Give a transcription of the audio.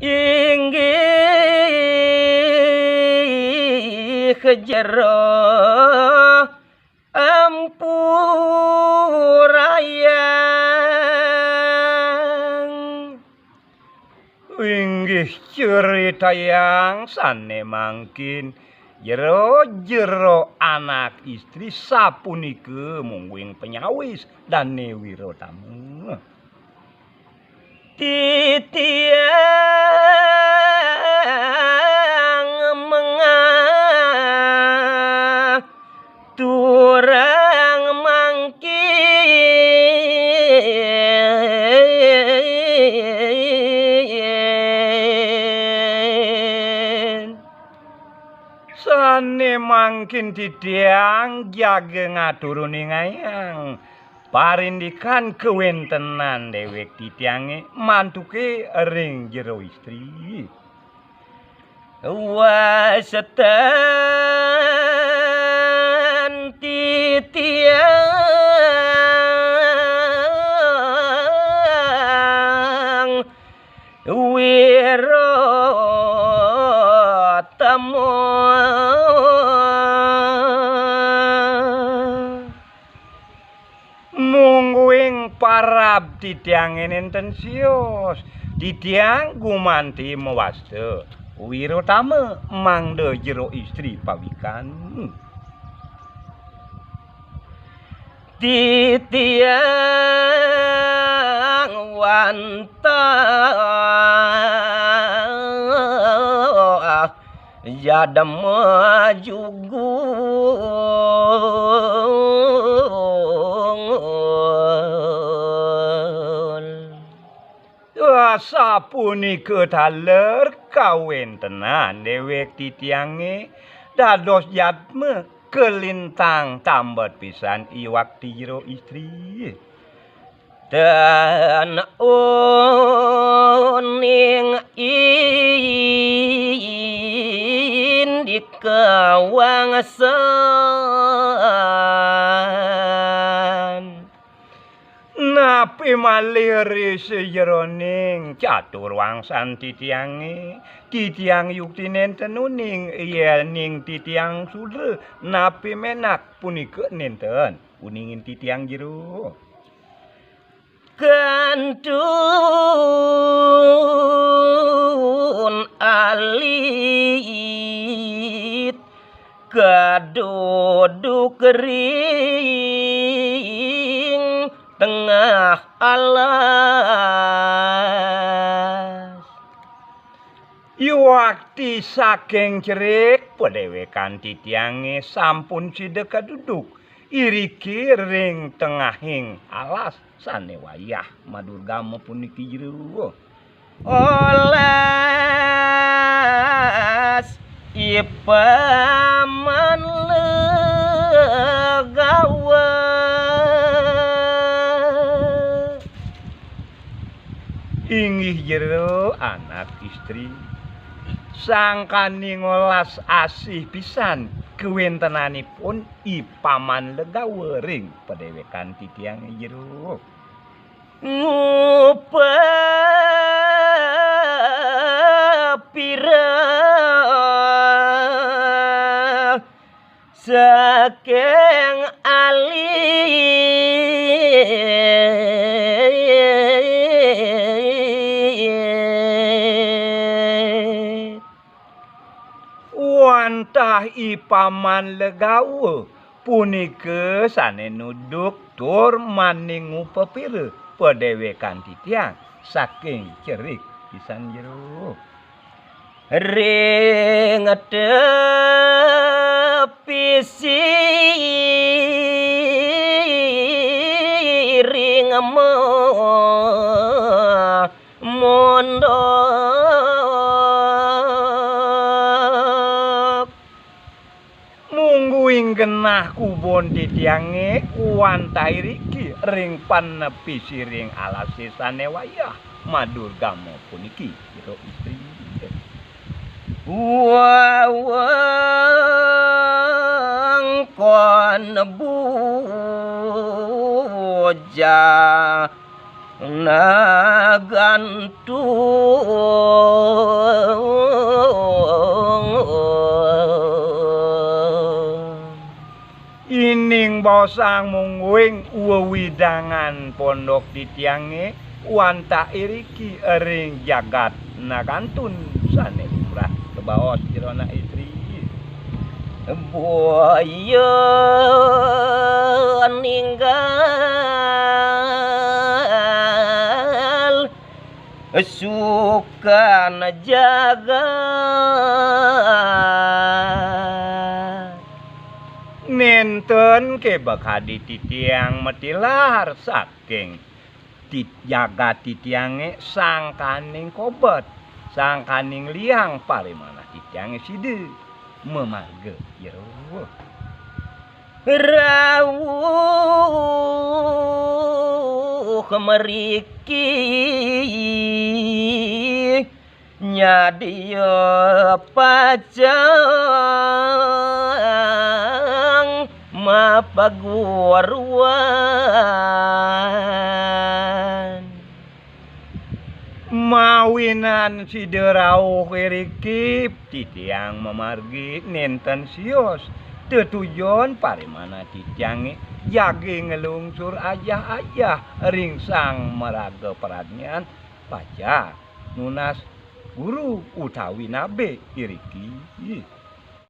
inggih jero ampurayang inggih cerita yang sane mangkin jero anak istri sapunike mungguing penyawis dan Wirotama titiang mengaturang mangkin sane mangkin titiang jaga ngaturuni ngayang parindikan kewentenan dewek titiange mantuke ring jero istri wasetan titiang Wirotama mungguing parab titiang enten sios titiang gumanti mewaste Wirotama mangde jero istri pawikan titiang wanta jadem majugun sapunike taler kawentenan dewek titiange dados jadme kelintang tambat pisan iwak jero istri dan uning dikawangsan napi maliri sejeroning catur wangsan titiange titiang yukti nenten uning ning titiang sudre napi menak punike nenten uningin titiang jero kantun alit kaduduk ring tengah alas iwakti saking cerik pedewekan titiange sampun sideka duduk iriki ring tengahing alas sane wayah madurgama puniki jero olas ipaman legawa inggih jero anak istri sangkani ngolas asih pisan kewentenanipun ipaman legawe ring pedewekan titiang jero ngupapira saking alit wantah ipaman legawe punike sane nuduk tur maning ngupepire pedewekan titiang saking cerik pisan jero ring tepi siring mondok mungguing genah kubon titiange wantah iriki ring panepi siring alase sane wayah madurgama puniki jero istri wawang kon buja nagantung sang mungguing wewidangan pondok titiange wanta iriki ring jagat nakantun sane lumrah kebaos jirona istri buaya ninggal suka jaga nenten ke bakadi titiang metilar saking jaga titiange sangkaning kobet sangkaning liang parimana titiange side memarge jero rawuh meriki nyadia pacang mapaguaruan mawinan si derau kerikip titiang memargi nenten sios tetujon parimana titiange jage ngelungsur ayah ringsang meraga peradnian pacar nunas guru utawi nabe iriki